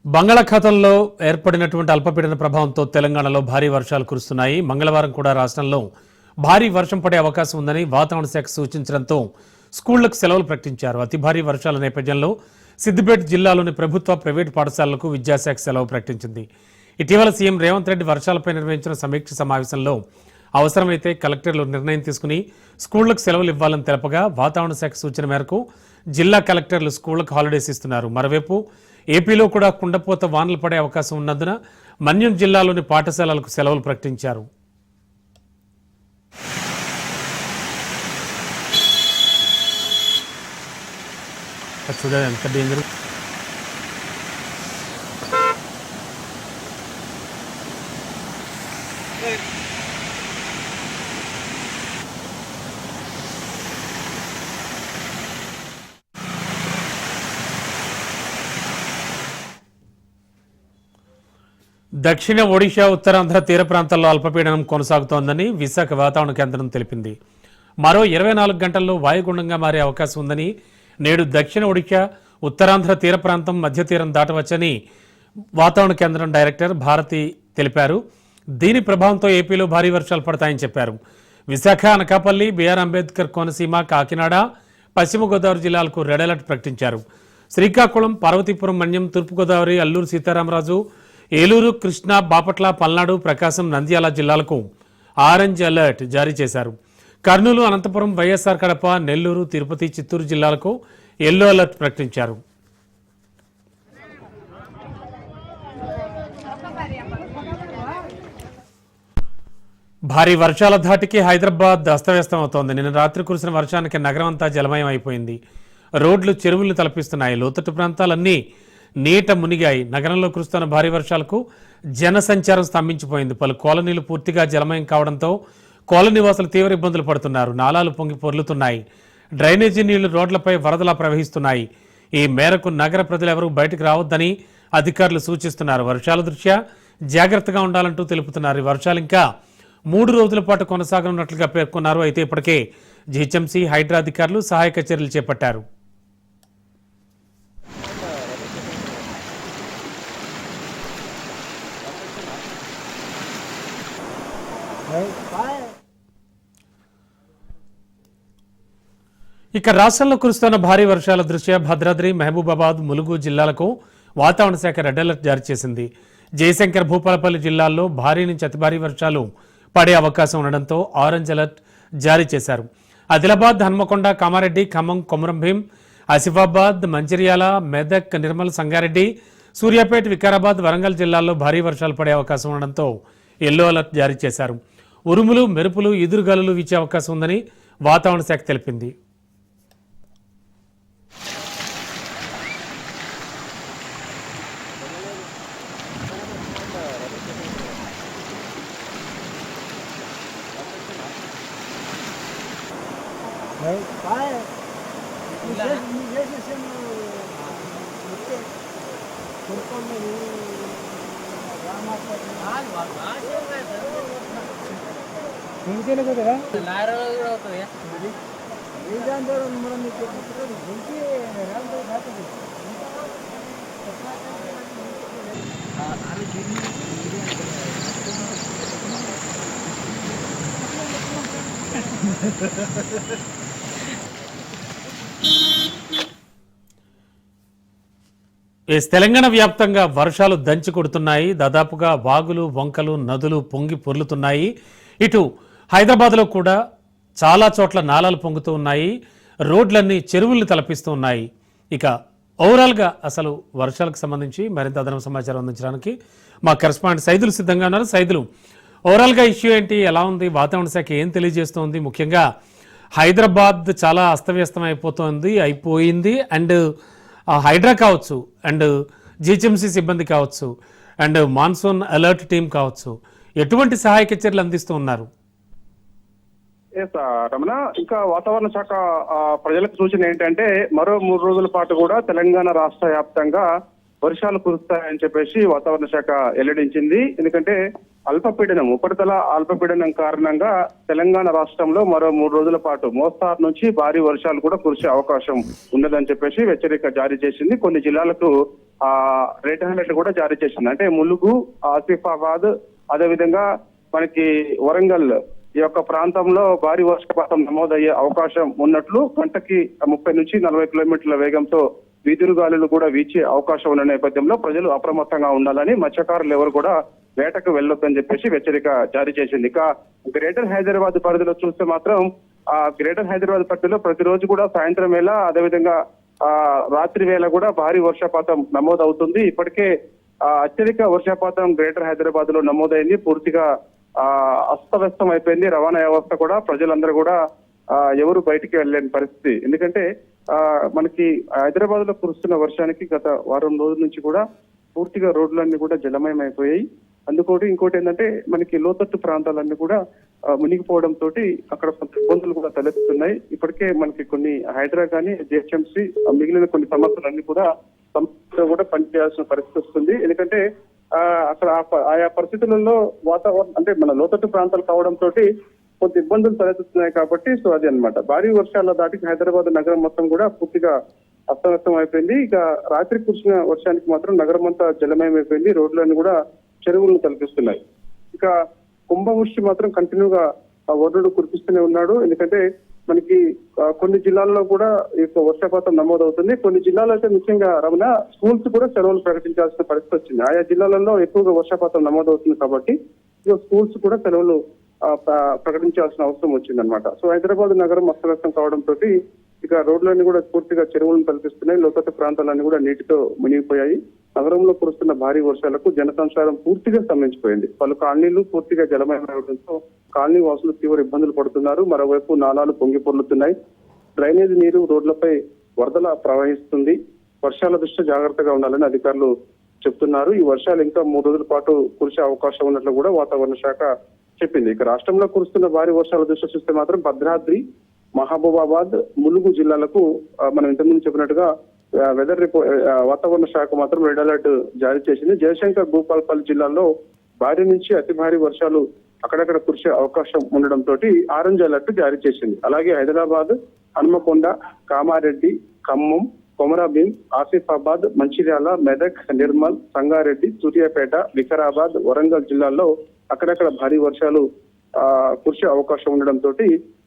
బంగాళాఖాతంలో ఏర్పడినటువంటి అల్పపీడన ప్రభావంతో తెలంగాణలో భారీ వర్షాలు కురుస్తున్నాయి. మంగళవారం కూడా రాష్ట్రంలో భారీ వర్షం పడే అవకాశం ఉందని వాతావరణ శాఖ సూచించడంతో స్కూళ్లకు సెలవులు ప్రకటించారు. అతి భారీ వర్షాల నేపథ్యంలో సిద్దిపేట జిల్లాలోని ప్రభుత్వ, ప్రైవేటు పాఠశాలలకు విద్యాశాఖ సెలవు ప్రకటించింది. ఇటీవల సీఎం రేవంత్ రెడ్డి వర్షాలపై నిర్వహించిన సమీక్ష సమావేశంలో అవసరమైతే కలెక్టర్లు నిర్ణయం తీసుకుని స్కూళ్లకు సెలవులు ఇవ్వాలని తెలపగా వాతావరణ శాఖ సూచన మేరకు జిల్లా కలెక్టర్లు స్కూళ్లకు హాలిడేస్ ఇస్తున్నారు. మరోవైపు ఏపీలో కూడా కుండపోత వానలు పడే అవకాశం ఉన్నందున మన్యం జిల్లాలోని పాఠశాలలకు సెలవులు ప్రకటించారు. చూడండి ఎంత డేంజర్. దక్షిణ ఒడిషా, ఉత్తరాంధ్ర తీర ప్రాంతాల్లో అల్పపీడనం కొనసాగుతోందని విశాఖ వాతావరణ కేంద్రం తెలిపింది. మరో 24 గంటల్లో వాయుగుండంగా మారే అవకాశం ఉందని, నేడు దక్షిణ ఒడిషా, ఉత్తరాంధ్ర తీర ప్రాంతం మధ్య తీరం దాటవచ్చని వాతావరణ కేంద్రం డైరెక్టర్ భారతి తెలిపారు. దీని ప్రభావంతో ఏపీలో భారీ వర్షాలు పడతాయని చెప్పారు. విశాఖ, అనకాపల్లి, బిఆర్ అంబేద్కర్ కోనసీమ, కాకినాడ, పశ్చిమ గోదావరి జిల్లాలకు రెడ్ అలర్ట్ ప్రకటించారు. శ్రీకాకుళం, పార్వతీపురం, మన్యం, తూర్పుగోదావరి, అల్లూరు సీతారామరాజు, ఏలూరు, కృష్ణా, బాపట్ల, పల్నాడు, ప్రకాశం, నంద్యాల జిల్లాలకు ఆరెంజ్ అలర్ట్ జారీ చేశారు. కర్నూలు, అనంతపురం, వైఎస్ఆర్ కడప, నెల్లూరు, తిరుపతి, చిత్తూరు జిల్లాలకు ఎల్లో అలర్ట్ ప్రకటించారు. భారీ వర్షాల ధాటికి హైదరాబాద్ అస్తవ్యస్తమవుతోంది. నిన్న రాత్రి కురిసిన వర్షానికి నగరం అంతా జలమయం అయిపోయింది. రోడ్లు, చెరువులు తలపిస్తున్నాయి. లోతట్టు ప్రాంతాలన్నీ నీట మునిగాయి. నగరంలో కురుస్తున్న భారీ వర్షాలకు జనసంచారం స్తంభించిపోయింది. పలు కాలనీలు పూర్తిగా జలమయం కావడంతో కాలనీ వాసులు తీవ్ర ఇబ్బందులు పడుతున్నారు. నాలాలు పొంగి పొర్లుతున్నాయి. డ్రైనేజీ నీళ్లు రోడ్లపై వరదలా ప్రవహిస్తున్నాయి. ఈ మేరకు నగర ప్రజలెవరూ బయటకు రావద్దని అధికారులు సూచిస్తున్నారు. వర్షాల దృష్ట్యా జాగ్రత్తగా ఉండాలంటూ తెలుపుతున్నారు. ఈ వర్షాలు ఇంకా 3 రోజుల పాటు కొనసాగనున్నట్లుగా పేర్కొన్నారు. అయితే ఇప్పటికే జీహెచ్ఎంసీ, హైడ్రా అధికారులు సహాయక చర్యలు చేపట్టారు. ఇక రాష్ట్రంలో కురుస్తున్న భారీ వర్షాల దృష్ట్యా భద్రాద్రి, మహబూబాబాద్, ములుగు జిల్లాలకు వాతావరణ శాఖ రెడ్ అలర్ట్ జారీ చేసింది. జయశంకర్, భూపాలపల్లి జిల్లాల్లో భారీ నుంచి అతి భారీ వర్షాలు పడే అవకాశం ఉండడంతో ఆరెంజ్ అలర్ట్ జారీ చేశారు. ఆదిలాబాద్, హన్మకొండ, కామారెడ్డి, ఖమ్మం, కొమరంభీం, ఆసిఫాబాద్, మంచిర్యాల, మెదక్, నిర్మల్, సంగారెడ్డి, సూర్యాపేట, వికారాబాద్, వరంగల్ జిల్లాల్లో భారీ వర్షాలు పడే అవకాశం ఉండడంతో ఎల్లో అలర్ట్ జారీ చేశారు. ఉరుములు, మెరుపులు, ఈదురుగాలులు వీచే అవకాశం ఉందని వాతావరణ శాఖ తెలిపింది. తెలంగాణ వ్యాప్తంగా వర్షాలు దంచి కొడుతున్నాయి. దాదాపుగా వాగులు, వంకలు, నదులు పొంగి పొర్లుతున్నాయి. ఇటు హైదరాబాద్లో కూడా చాలా చోట్ల నాలాలు పొంగుతూ ఉన్నాయి. రోడ్లన్నీ చెరువుల్ని తలపిస్తూ ఉన్నాయి. ఇక ఓవరాల్గా అసలు వర్షాలకు సంబంధించి మరింత అదనపు సమాచారం అందించడానికి మా కరెస్పాండెంట్ సైదులు సిద్ధంగా ఉన్నారు. సైదులు, ఓవరాల్గా ఇష్యూ ఏంటి, ఎలా ఉంది, వాతావరణ శాఖ ఏం తెలియజేస్తోంది? ముఖ్యంగా హైదరాబాద్ చాలా అస్తవ్యస్తం అయిపోయింది. అండ్ హైడ్రా కావచ్చు, అండ్ జీహెచ్ఎంసీ సిబ్బంది కావచ్చు, అండ్ మాన్సూన్ అలర్ట్ టీం కావచ్చు, ఎటువంటి సహాయక చర్యలు అందిస్తూ ఉన్నారు? రమణ, ఇంకా వాతావరణ శాఖ ప్రజలకు సూచన ఏంటంటే మరో 3 రోజుల పాటు కూడా తెలంగాణ రాష్ట్ర వ్యాప్తంగా వర్షాలు కురుస్తాయని చెప్పేసి వాతావరణ శాఖ వెల్లడించింది. ఎందుకంటే ఉపరితల అల్పపీడనం కారణంగా తెలంగాణ రాష్ట్రంలో మరో 3 రోజుల పాటు మోస్తారు నుంచి భారీ వర్షాలు కూడా కురిసే అవకాశం ఉన్నదని చెప్పేసి హెచ్చరిక జారీ చేసింది. కొన్ని జిల్లాలకు రెడ్ అలర్ట్ కూడా జారీ చేసింది. అంటే ములుగు, ఆసిఫాబాద్, అదేవిధంగా మనకి వరంగల్ ఈ యొక్క ప్రాంతంలో భారీ వర్షపాతం నమోదయ్యే అవకాశం ఉన్నట్లు గంటకి 30 నుంచి 40 కిలోమీటర్ల వేగంతో వీధురుగాలులు కూడా వీచే అవకాశం ఉన్న నేపథ్యంలో ప్రజలు అప్రమత్తంగా ఉండాలని, మత్స్యకారులు ఎవరు కూడా వేటకు వెళ్ళొద్దని చెప్పేసి హెచ్చరిక జారీ చేసింది. ఇక గ్రేటర్ హైదరాబాద్ పరిధిలో చూస్తే మాత్రం గ్రేటర్ హైదరాబాద్ పరిధిలో ప్రతిరోజు కూడా సాయంత్రం వేళ, అదేవిధంగా రాత్రి వేళ కూడా భారీ వర్షపాతం నమోదవుతుంది. ఇప్పటికే అత్యధిక వర్షపాతం గ్రేటర్ హైదరాబాద్ లో నమోదైంది. పూర్తిగా అస్తవ్యస్తం అయిపోయింది రవాణా వ్యవస్థ కూడా. ప్రజలందరూ కూడా ఎవరు బయటికి వెళ్ళలేని పరిస్థితి. ఎందుకంటే మనకి హైదరాబాద్ లో కురుస్తున్న వర్షానికి గత వారం రోజుల నుంచి కూడా పూర్తిగా రోడ్లన్నీ కూడా జలమయం అయిపోయాయి. అందుకోటి ఇంకోటి ఏంటంటే మనకి లోతట్టు ప్రాంతాలన్నీ కూడా మునిగిపోవడం తోటి అక్కడ కొంత ఇబ్బందులు కూడా తలెత్తుతున్నాయి. ఇప్పటికే మనకి కొన్ని హైడ్రా కానీ, జిహెచ్ఎంసీ మిగిలిన కొన్ని సంస్థలన్నీ కూడా పనిచేయాల్సిన పరిస్థితి వస్తుంది. ఎందుకంటే అక్కడ ఆయా పరిస్థితులలో వాతావరణం అంటే మన లోతట్టు ప్రాంతాలు కావడం తోటి కొంత ఇబ్బందులు తలెత్తుతున్నాయి కాబట్టి సో అది అన్నమాట. భారీ వర్షాల దాటికి హైదరాబాద్ నగరం మొత్తం కూడా పూర్తిగా అస్తవ్యస్తం అయిపోయింది. ఇక రాత్రి కురిసిన వర్షానికి మాత్రం నగరం అంతా జలమయం అయిపోయింది. రోడ్లన్నీ కూడా చెరువులను తలపిస్తున్నాయి. ఇక కుంభవృష్టి మాత్రం కంటిన్యూగా వరుణుడు కురిపిస్తూనే ఉన్నాడు. ఎందుకంటే మనకి కొన్ని జిల్లాల్లో కూడా ఈ వర్షపాతం నమోదవుతుంది. కొన్ని జిల్లాలో అయితే ముఖ్యంగా రమణ స్కూల్స్ కూడా సెలవులు ప్రకటించాల్సిన పరిస్థితి వచ్చింది. ఆయా జిల్లాలలో ఎక్కువగా వర్షపాతం నమోదవుతుంది కాబట్టి స్కూల్స్ కూడా సెలవులు ప్రకటించాల్సిన అవసరం వచ్చిందనమాట. సో హైదరాబాద్ నగరం అస్తవ్యస్తం కావడంతో ఇక రోడ్లన్నీ కూడా పూర్తిగా చెరువులను కల్పిస్తున్నాయి. లోతట్టు ప్రాంతాలన్నీ కూడా నీటితో మునిగిపోయాయి. నగరంలో కురుస్తున్న భారీ వర్షాలకు జనసంచారం పూర్తిగా స్తంభించిపోయింది. పలు కాలనీలు పూర్తిగా జలమయమవడంతో కాలనీ వాసులు తీవ్ర ఇబ్బందులు పడుతున్నారు. మరోవైపు నాలాలు పొంగి పొర్లుతున్నాయి. డ్రైనేజ్ నీరు రోడ్లపై వరదల ప్రవహిస్తుంది. వర్షాల దృష్ట్యా జాగ్రత్తగా ఉండాలని అధికారులు చెప్తున్నారు. ఈ వర్షాలు ఇంకా 3 రోజుల పాటు కురిసే అవకాశం ఉన్నట్లు కూడా వాతావరణ శాఖ చెప్పింది. ఇక రాష్ట్రంలో కురుస్తున్న భారీ వర్షాల దృష్ట్యా చూస్తే మాత్రం భద్రాద్రి, మహబూబాబాద్, ములుగు జిల్లాలకు మనం ఇంతకుముందు చెప్పినట్టుగా వాతావరణ శాఖ మాత్రం రెడ్ అలర్ట్ జారీ చేసింది. జయశంకర్, భూపాలపల్లి జిల్లాల్లో భారీ నుంచి అతి భారీ వర్షాలు అక్కడక్కడ కురిసే అవకాశం ఉండడంతో ఆరెంజ్ అలర్ట్ జారీ చేసింది. అలాగే హైదరాబాద్, హన్మకొండ, కామారెడ్డి, ఖమ్మం, కొమరాభీం, ఆసిఫాబాద్, మంచిర్యాల, మెదక్, నిర్మల్, సంగారెడ్డి, సూర్యాపేట, వికారాబాద్, వరంగల్ జిల్లాల్లో అక్కడక్కడ భారీ వర్షాలు కురిసే అవకాశం ఉండడంతో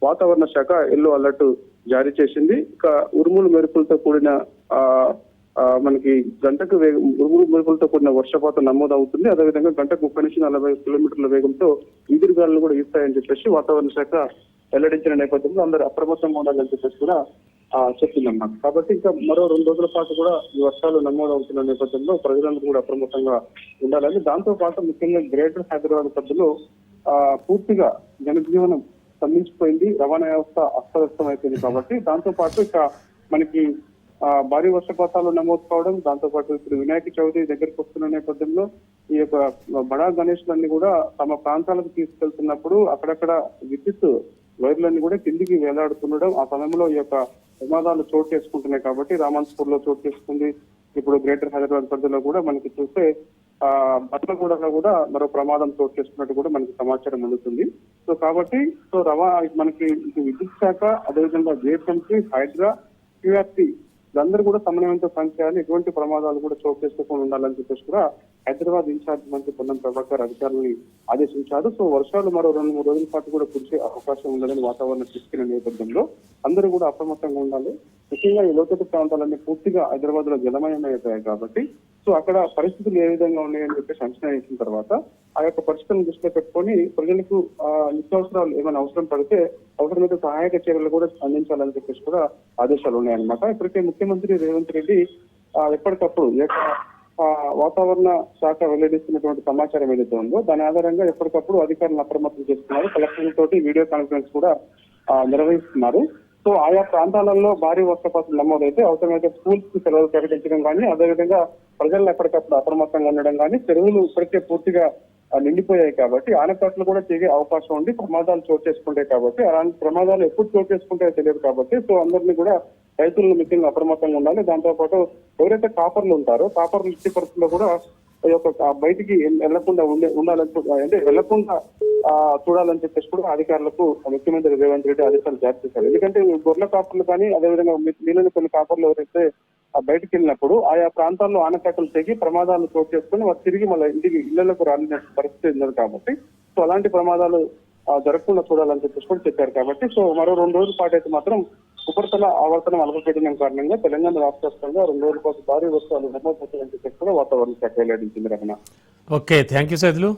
వాతావరణ శాఖ ఎల్లో అలర్ట్ జారీ చేసింది. ఇక ఉరుములు మెరుపులతో కూడిన మనకి గంటకు ఉరుములు మెరుపులతో కూడిన వర్షపాతం నమోదవుతుంది. అదేవిధంగా గంటకు 30 నుంచి 40 కిలోమీటర్ల వేగంతో ఈదురుగాలు కూడా ఈస్తాయని చెప్పేసి వాతావరణ శాఖ వెల్లడించిన నేపథ్యంలో అందరూ అప్రమత్తంగా ఉండాలని చెప్పేసి కూడా చెప్తుందన్నమాట. కాబట్టి ఇంకా మరో 2 రోజుల పాటు కూడా ఈ వర్షాలు నమోదవుతున్న నేపథ్యంలో ప్రజలందరూ కూడా అప్రమత్తంగా ఉండాలని, దాంతో పాటు ముఖ్యంగా గ్రేటర్ హైదరాబాద్ పరిధిలో పూర్తిగా జనజీవనం స్తంభించిపోయింది. రవాణా వ్యవస్థ అస్తవ్యస్తం అయిపోయింది. కాబట్టి దాంతో పాటు ఇక మనకి భారీ వర్షపాతాలు నమోదు కావడం, దాంతో పాటు ఇప్పుడు వినాయక చవితి దగ్గరికి వస్తున్న నేపథ్యంలో ఈ యొక్క బడా గణేష్లన్నీ కూడా తమ ప్రాంతాలకు తీసుకెళ్తున్నప్పుడు అక్కడక్కడ విద్యుత్ వైర్లన్నీ కూడా కిందికి వేలాడుతుండడం, ఆ సమయంలో ఈ యొక్క ప్రమాదాలు చోటు చేసుకుంటున్నాయి. కాబట్టి రామాన్స్పూర్ లో చోటు చేసుకుంది. ఇప్పుడు గ్రేటర్ హైదరాబాద్ పరిధిలో కూడా మనకి చూస్తే బట్లగూడలో కూడా మరో ప్రమాదం చోటు చేసుకున్నట్టు కూడా మనకి సమాచారం అందుతుంది. సో కాబట్టి మనకి విద్యుత్ శాఖ, అదేవిధంగా జిహెచ్ఎంసీ, హైడ్రా, క్యూఆర్టీ వీళ్ళందరూ కూడా సమన్వయంతో పనిచేయాలి. ఎటువంటి ప్రమాదాలు కూడా చోటు చేసుకోకుండా ఉండాలని చెప్పేసి కూడా హైదరాబాద్ ఇన్ఛార్జ్ మంత్రి పొన్నం ప్రభాకర్ అధికారులని ఆదేశించారు. సో వర్షాలు మరో 2-3 రోజుల పాటు కూడా కురిసే అవకాశం ఉండాలని వాతావరణ తీసుకున్న నేపథ్యంలో అందరూ కూడా అప్రమత్తంగా ఉండాలి. ముఖ్యంగా ఈ లోతట్టు ప్రాంతాలన్నీ పూర్తిగా హైదరాబాద్ లో జలమయమైపోయాయి కాబట్టి సో అక్కడ పరిస్థితులు ఏ విధంగా ఉన్నాయని చెప్పేసి అంచనా వేసిన తర్వాత ఆ యొక్క పరిస్థితులను దృష్టిలో పెట్టుకొని ప్రజలకు నిత్యావసరాలు ఏమైనా అవసరం పడితే అవసరమైతే సహాయక చర్యలు కూడా అందించాలని చెప్పేసి కూడా ఆదేశాలు ఉన్నాయన్నమాట. ఇప్పటికే ముఖ్యమంత్రి రేవంత్ రెడ్డి ఎప్పటికప్పుడు వాతావరణ శాఖ వెల్లడిస్తున్నటువంటి సమాచారం ఏదైతే ఉందో దాని ఆధారంగా ఎప్పటికప్పుడు అధికారులను అప్రమత్తం చేస్తున్నారు. కలెక్టర్ల తోటి వీడియో కాన్ఫరెన్స్ కూడా నిర్వహిస్తున్నారు. సో ఆయా ప్రాంతాలలో భారీ వర్షపాతం నమోదైతే అవసరమైతే స్కూల్స్ కి సెలవులు ప్రకటించడం కానీ, అదేవిధంగా ప్రజలను ఎప్పటికప్పుడు అప్రమత్తంగా ఉండడం కానీ, చెరువులు ఇప్పటికే పూర్తిగా నిండిపోయాయి కాబట్టి ఆనకట్లు కూడా తిరిగే అవకాశం ఉంది. ప్రమాదాలు చోటు చేసుకుంటాయి కాబట్టి అలాంటి ప్రమాదాలు ఎప్పుడు చోటు చేసుకుంటాయో తెలియదు కాబట్టి సో అందరినీ కూడా రైతులను ముఖ్యంగా అప్రమత్తంగా ఉండాలి. దాంతో పాటు ఎవరైతే కాపర్లు ఉంటారో కాపర్లు ఇచ్చే పరిస్థితుల్లో కూడా బయటికి వెళ్లకుండా అంటే వెళ్లకుండా చూడాలని చెప్పేసి కూడా అధికారులకు ముఖ్యమంత్రి రేవంత్ రెడ్డి ఆదేశాలు జారీ చేశారు. ఎందుకంటే గొర్రెల కాపర్లు కానీ, అదేవిధంగా మిగిలిన కొన్ని కాపర్లు ఎవరైతే బయటకు వెళ్ళినప్పుడు ఆయా ప్రాంతాల్లో ఆనకట్టలు తెగి ప్రమాదాలు చోటు చేసుకుని వారు తిరిగి మళ్ళీ ఇళ్లకు రాని పరిస్థితి ఉంది కాబట్టి సో అలాంటి ప్రమాదాలు జరగకుండా చూడాలని చెప్పేసి కూడా చెప్పారు కాబట్టి సో మరో 2 రోజుల పాటు అయితే మాత్రం ఉపరితల ఆవర్తనం అల్పపీడనం కారణంగా తెలంగాణ రాష్ట్ర వ్యాప్తంగా 2 రోజుల పాటు భారీ వర్షాలు నమోదవుతాయని చెప్పేసి కూడా వాతావరణ శాఖ వెల్లడించింది Ramana. Okay, thank you Saidulu.